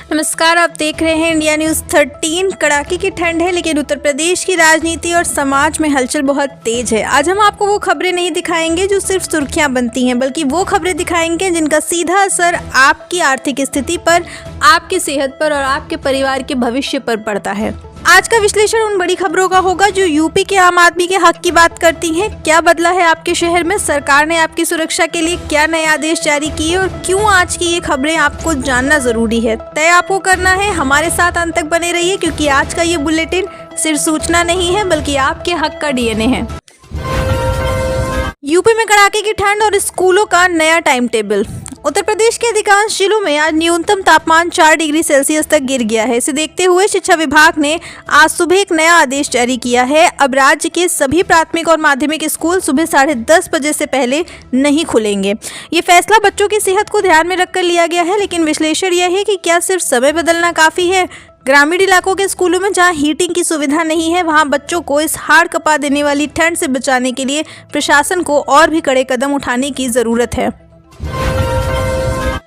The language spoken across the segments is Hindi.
नमस्कार, आप देख रहे हैं इंडिया न्यूज़ 13। कड़ाके की ठंड है लेकिन उत्तर प्रदेश की राजनीति और समाज में हलचल बहुत तेज है। आज हम आपको वो खबरें नहीं दिखाएंगे जो सिर्फ सुर्खियां बनती हैं, बल्कि वो खबरें दिखाएंगे जिनका सीधा असर आपकी आर्थिक स्थिति पर, आपकी सेहत पर और आपके परिवार के भविष्य पर पड़ता है। आज का विश्लेषण उन बड़ी खबरों का होगा जो यूपी के आम आदमी के हक की बात करती हैं। क्या बदला है आपके शहर में, सरकार ने आपकी सुरक्षा के लिए क्या नए आदेश जारी किए और क्यों आज की ये खबरें आपको जानना जरूरी है। तय आपको करना है, हमारे साथ अंत तक बने रहिए क्योंकि आज का ये बुलेटिन सिर्फ सूचना नहीं है बल्कि आपके हक का डीएनए है। यूपी में कड़ाके की ठंड और स्कूलों का नया टाइम टेबल। उत्तर प्रदेश के अधिकांश जिलों में आज न्यूनतम तापमान 4 डिग्री सेल्सियस तक गिर गया है। इसे देखते हुए शिक्षा विभाग ने आज सुबह एक नया आदेश जारी किया है। अब राज्य के सभी प्राथमिक और माध्यमिक स्कूल सुबह 10:30 बजे से पहले नहीं खुलेंगे। ये फैसला बच्चों की सेहत को ध्यान में रखकर लिया गया है, लेकिन विश्लेषण यह है कि क्या सिर्फ समय बदलना काफी है। ग्रामीण इलाकों के स्कूलों में जहां हीटिंग की सुविधा नहीं है, वहां बच्चों को इस हाड़ कपा देने वाली ठंड से बचाने के लिए प्रशासन को और भी कड़े कदम उठाने की जरूरत है।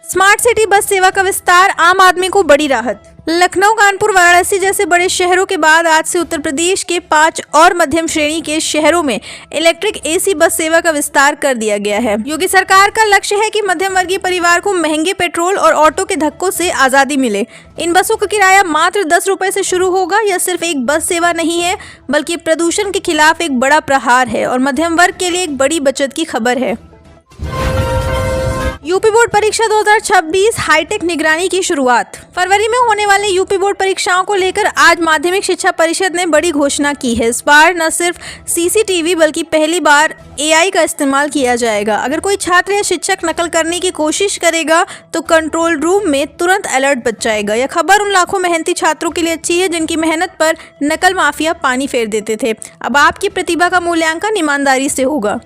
स्मार्ट सिटी बस सेवा का विस्तार, आम आदमी को बड़ी राहत। लखनऊ, कानपुर, वाराणसी जैसे बड़े शहरों के बाद आज से उत्तर प्रदेश के 5 और मध्यम श्रेणी के शहरों में इलेक्ट्रिक एसी बस सेवा का विस्तार कर दिया गया है। योगी सरकार का लक्ष्य है कि मध्यम वर्गीय परिवार को महंगे पेट्रोल और ऑटो के धक्कों से आजादी मिले। इन बसों का किराया मात्र 10 रुपए से शुरू होगा। यह सिर्फ एक बस सेवा नहीं है बल्कि प्रदूषण के खिलाफ एक बड़ा प्रहार है और मध्यम वर्ग के लिए एक बड़ी बचत की खबर है। यूपी बोर्ड परीक्षा 2026 हाईटेक निगरानी की शुरुआत। फरवरी में होने वाले यूपी बोर्ड परीक्षाओं को लेकर आज माध्यमिक शिक्षा परिषद ने बड़ी घोषणा की है। इस बार न सिर्फ सीसीटीवी बल्कि पहली बार एआई का इस्तेमाल किया जाएगा। अगर कोई छात्र या शिक्षक नकल करने की कोशिश करेगा तो कंट्रोल रूम में तुरंत अलर्ट बच जाएगा। यह खबर उन लाखों मेहनती छात्रों के लिए अच्छी है जिनकी मेहनत पर नकल माफिया पानी फेर देते थे। अब आपकी प्रतिभा का मूल्यांकन ईमानदारी से होगा।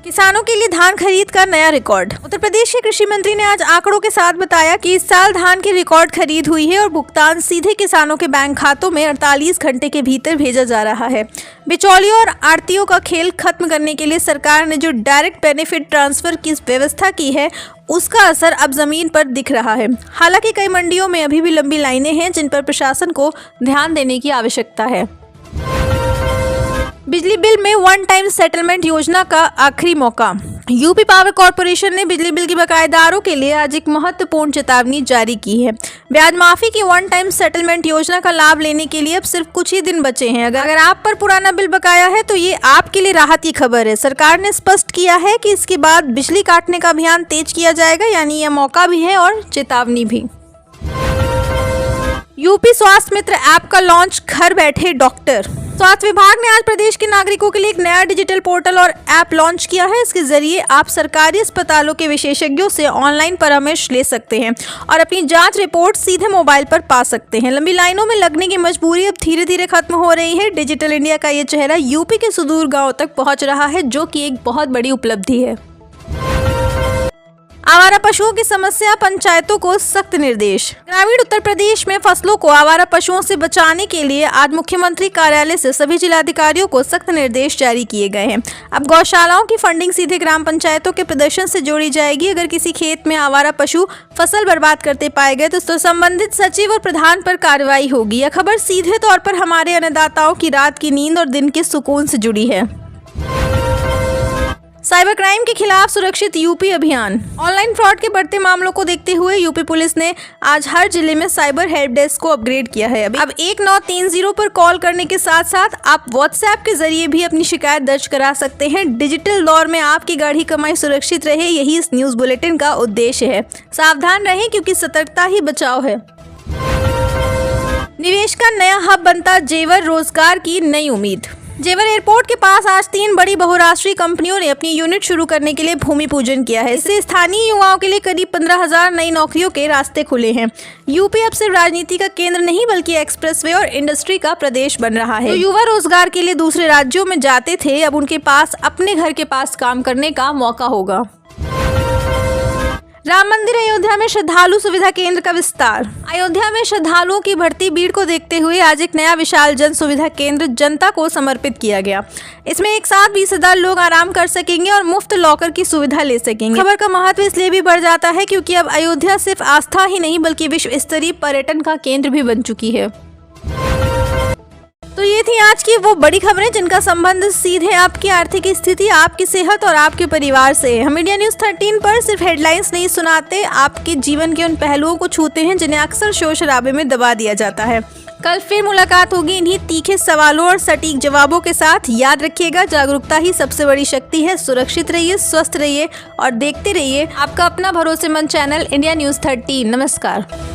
किसानों के लिए धान खरीद का नया रिकॉर्ड। उत्तर प्रदेश के कृषि मंत्री ने आज आंकड़ों के साथ बताया कि इस साल धान की रिकॉर्ड खरीद हुई है और भुगतान सीधे किसानों के बैंक खातों में 48 घंटे के भीतर भेजा जा रहा है। बिचौलियों और आड़तियों का खेल खत्म करने के लिए सरकार ने जो डायरेक्ट बेनिफिट ट्रांसफर की व्यवस्था की है उसका असर अब जमीन पर दिख रहा है। हालांकि कई मंडियों में अभी भी लंबी लाइनें हैं जिन पर प्रशासन को ध्यान देने की आवश्यकता है। बिजली बिल में वन टाइम सेटलमेंट योजना का आखिरी मौका। यूपी पावर कॉर्पोरेशन ने बिजली बिल के बकायेदारों के लिए आज एक महत्वपूर्ण चेतावनी जारी की है। ब्याज माफी की वन टाइम सेटलमेंट योजना का लाभ लेने के लिए अब सिर्फ कुछ ही दिन बचे हैं। अगर आप पर पुराना बिल बकाया है तो ये आपके लिए राहत की खबर है। सरकार ने स्पष्ट किया है कि इसके बाद बिजली काटने का अभियान तेज किया जाएगा, यानी यह मौका भी है और चेतावनी भी। यूपी स्वास्थ्य मित्र ऐप का लॉन्च, घर बैठे डॉक्टर। स्वास्थ्य विभाग ने आज प्रदेश के नागरिकों के लिए एक नया डिजिटल पोर्टल और ऐप लॉन्च किया है। इसके जरिए आप सरकारी अस्पतालों के विशेषज्ञों से ऑनलाइन परामर्श ले सकते हैं और अपनी जांच रिपोर्ट सीधे मोबाइल पर पा सकते हैं। लंबी लाइनों में लगने की मजबूरी अब धीरे धीरे खत्म हो रही है। डिजिटल इंडिया का ये चेहरा यूपी के सुदूर गाँव तक पहुँच रहा है, जो कि एक बहुत बड़ी उपलब्धि है। आवारा पशुओं की समस्या, पंचायतों को सख्त निर्देश। ग्रामीण उत्तर प्रदेश में फसलों को आवारा पशुओं से बचाने के लिए आज मुख्यमंत्री कार्यालय से सभी जिलाधिकारियों को सख्त निर्देश जारी किए गए हैं। अब गौशालाओं की फंडिंग सीधे ग्राम पंचायतों के प्रदर्शन से जोड़ी जाएगी। अगर किसी खेत में आवारा पशु फसल बर्बाद करते पाए गए तो संबंधित सचिव और प्रधान पर कार्रवाई होगी। यह खबर सीधे तौर पर हमारे अन्नदाताओं की रात की नींद और दिन के सुकून से जुड़ी है। साइबर क्राइम के खिलाफ सुरक्षित यूपी अभियान। ऑनलाइन फ्रॉड के बढ़ते मामलों को देखते हुए यूपी पुलिस ने आज हर जिले में साइबर हेल्प डेस्क को अपग्रेड किया है। अब 1930 पर कॉल करने के साथ साथ आप व्हाट्सएप के जरिए भी अपनी शिकायत दर्ज करा सकते हैं। डिजिटल दौर में आपकी गाढ़ी कमाई सुरक्षित रहे, यही इस न्यूज बुलेटिन का उद्देश्य है। सावधान रहें क्योंकि सतर्कता ही बचाव है। निवेश का नया हब बनता जेवर, रोजगार की नई उम्मीद। जेवर एयरपोर्ट के पास आज 3 बड़ी बहुराष्ट्रीय कंपनियों ने अपनी यूनिट शुरू करने के लिए भूमि पूजन किया है। इससे स्थानीय युवाओं के लिए करीब 15,000 नई नौकरियों के रास्ते खुले हैं। यूपी अब सिर्फ राजनीति का केंद्र नहीं बल्कि एक्सप्रेसवे और इंडस्ट्री का प्रदेश बन रहा है। तो युवा रोजगार के लिए दूसरे राज्यों में जाते थे, अब उनके पास अपने घर के पास काम करने का मौका होगा। राम मंदिर अयोध्या में श्रद्धालु सुविधा केंद्र का विस्तार। अयोध्या में श्रद्धालुओं की बढ़ती भीड़ को देखते हुए आज एक नया विशाल जन सुविधा केंद्र जनता को समर्पित किया गया। इसमें एक साथ 20,000 लोग आराम कर सकेंगे और मुफ्त लॉकर की सुविधा ले सकेंगे। खबर का महत्व इसलिए भी बढ़ जाता है क्योंकि अब अयोध्या सिर्फ आस्था ही नहीं बल्कि विश्व स्तरीय पर्यटन का केंद्र भी बन चुकी है। तो ये थी आज की वो बड़ी खबरें जिनका संबंध सीधे आपकी आर्थिक स्थिति, आपकी सेहत और आपके परिवार से। हम इंडिया न्यूज़ 13 पर सिर्फ हेडलाइंस नहीं सुनाते, आपके जीवन के उन पहलुओं को छूते हैं जिन्हें अक्सर शोर शराबे में दबा दिया जाता है। कल फिर मुलाकात होगी इन्हीं तीखे सवालों और सटीक जवाबों के साथ। याद रखिएगा, जागरूकता ही सबसे बड़ी शक्ति है। सुरक्षित रहिए, स्वस्थ रहिए और देखते रहिए आपका अपना भरोसेमंद चैनल इंडिया न्यूज़ 13। नमस्कार।